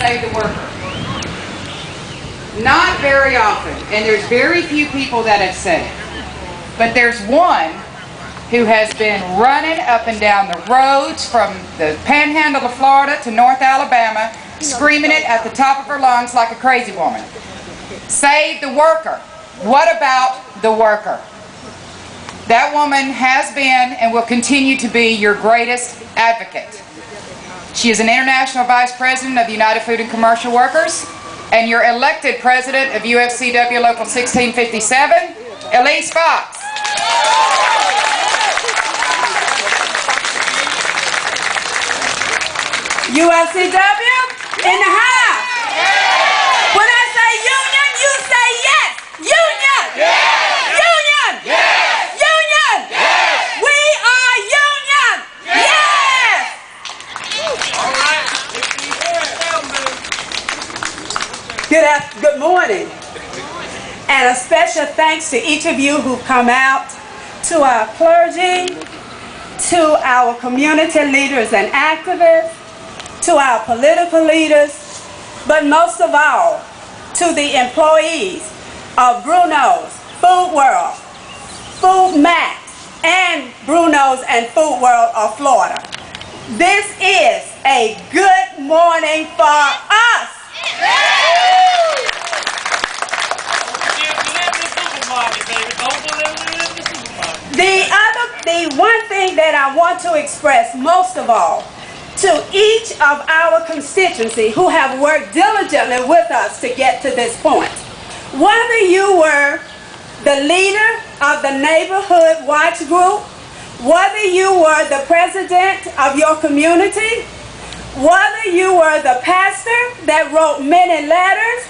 save the worker? Not very often, and there's very few people that have said it. But there's one who has been running up and down the roads from the panhandle of Florida to North Alabama, screaming it at the top of her lungs like a crazy woman. Save the worker. What about the worker? That woman has been and will continue to be your greatest advocate. She is an international vice president of the United Food and Commercial Workers and your elected president of UFCW Local 1657, Elise Fox. UFCW in the house. When I say union, you say yes. Union. Yes. Union. Yes. Union. Yes. We are union. Yes. All right. Good morning. And a special thanks to each of you who've come out, to our clergy, to our community leaders and activists, to our political leaders, but most of all, to the employees of Brunos, Food World, Food Max, and Brunos and Food World of Florida. This is a good morning for us. The one thing that I want to express most of all to each of our constituency who have worked diligently with us to get to this point. Whether you were the leader of the neighborhood watch group, whether you were the president of your community, whether you were the pastor that wrote many letters,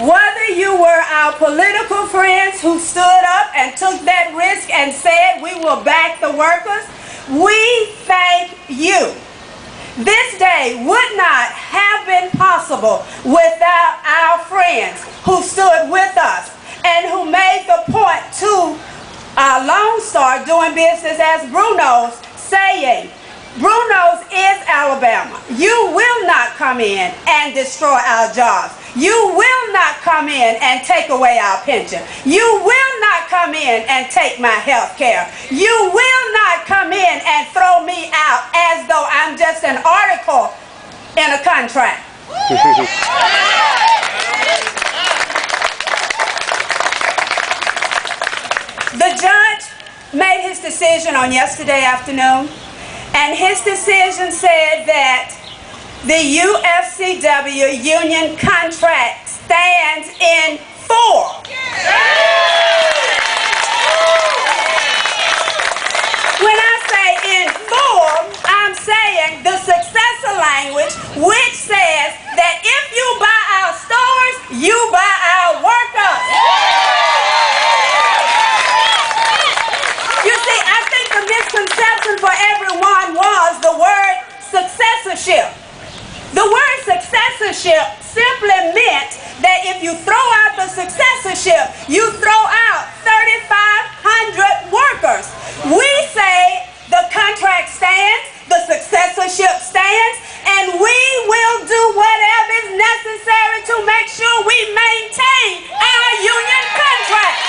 whether you were our political friends who stood up and took that risk and said we will back the workers, we thank you. This day would not have been possible without our friends who stood with us and who made the point to our Lone Star doing business as Brunos, saying, Brunos is Alabama. You will not come in and destroy our jobs. You will not come in and take away our pension. You will not come in and take my health care. You will not come in and throw me out as though I'm just an article in a contract. The judge made his decision on yesterday afternoon, and his decision said that the UFCW union contract stands in force. When I say in form, I'm saying the successor language, which says that if you buy our stores, you buy our workers. You see, I think the misconception for everyone was the word successorship. The word successorship simply meant that if you throw out the successorship, you throw out 3,500 workers. We say the contract stands, the successorship stands, and we will do whatever is necessary to make sure we maintain our union contract.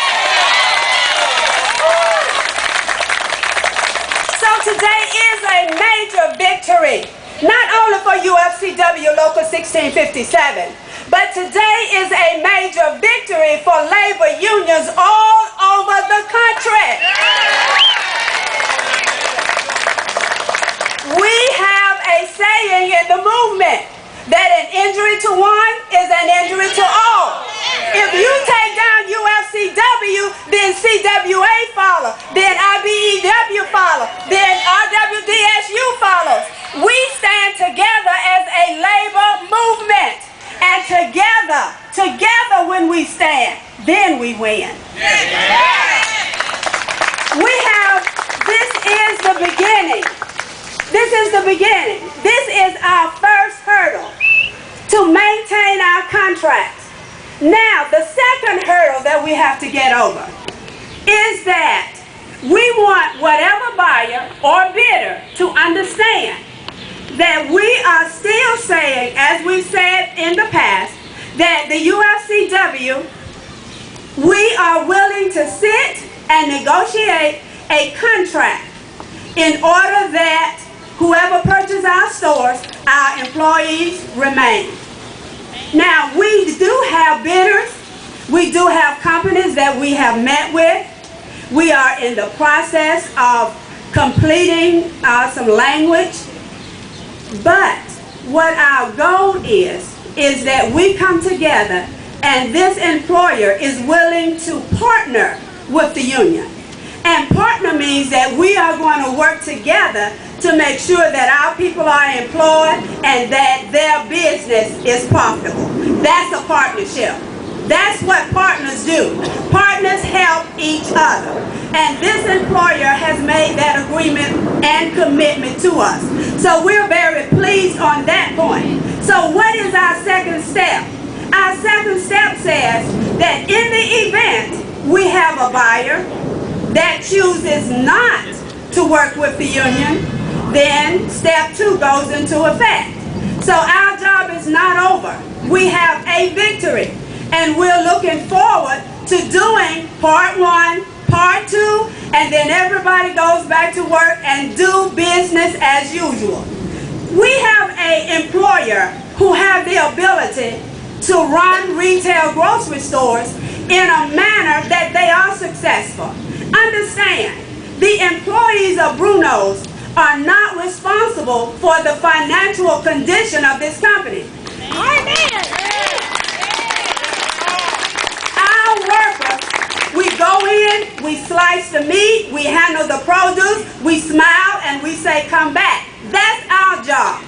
So today is a major victory, not only for UFCW Local 1657, but today is a major victory for labor unions all over the country. We have a saying in the movement that an injury to one is an injury to all. If you take down UFCW, then CWA follows, then IBEW follows, then RWDSU follows. We stand together as a labor movement. And together when we stand, then we win. We have, this is the beginning. This is the beginning. This is our first hurdle to maintain our contracts. Now, the second hurdle that we have to get over is that we want whatever buyer or bidder to understand that we are still saying, as we said in that the UFCW, we are willing to sit and negotiate a contract in order that whoever purchases our stores, our employees remain. Now, we do have bidders. We do have companies that we have met with. We are in the process of completing some language. But what our goal is that we come together and this employer is willing to partner with the union. And partner means that we are going to work together to make sure that our people are employed and that their business is profitable. That's a partnership. That's what partners do. Partners help each other. And this employer has made that agreement and commitment to us. So we're very pleased on that point. So what is our second step? Our second step says that in the event we have a buyer that chooses not to work with the union, then step 2 goes into effect. So our job is not over. We have a victory, and we're looking forward to doing part 1, part 2, and then everybody goes back to work and do business as usual. We have an employer who have the ability to run retail grocery stores in a manner that they are successful. Understand, the employees of Brunos are not responsible for the financial condition of this company. Amen. Our workers, we go in, we slice the meat, we handle the produce, we smile, and we say, come back. That's our job.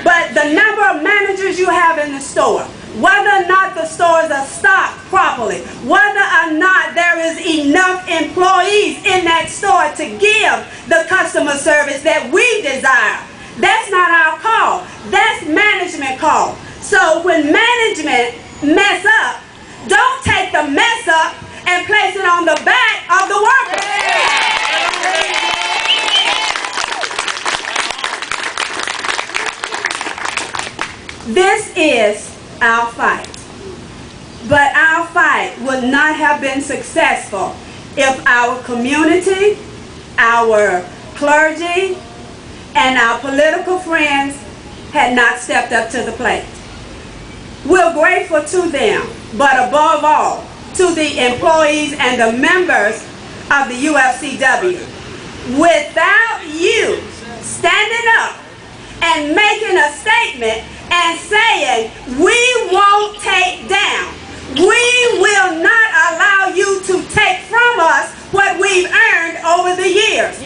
But the number of managers you have in the store, whether or not the stores are stocked properly, whether or not there is enough employees in that store to give the customer service that we desire, that's not our call. That's management call. So when management mess up, don't take the mess up and place it on the back of the workers. This is our fight. But our fight would not have been successful if our community, our clergy, and our political friends had not stepped up to the plate. We're grateful to them, but above all, to the employees and the members of the UFCW. Without you standing up and making a statement and saying, we won't take down, we will not allow you to take from us what we've earned over the years.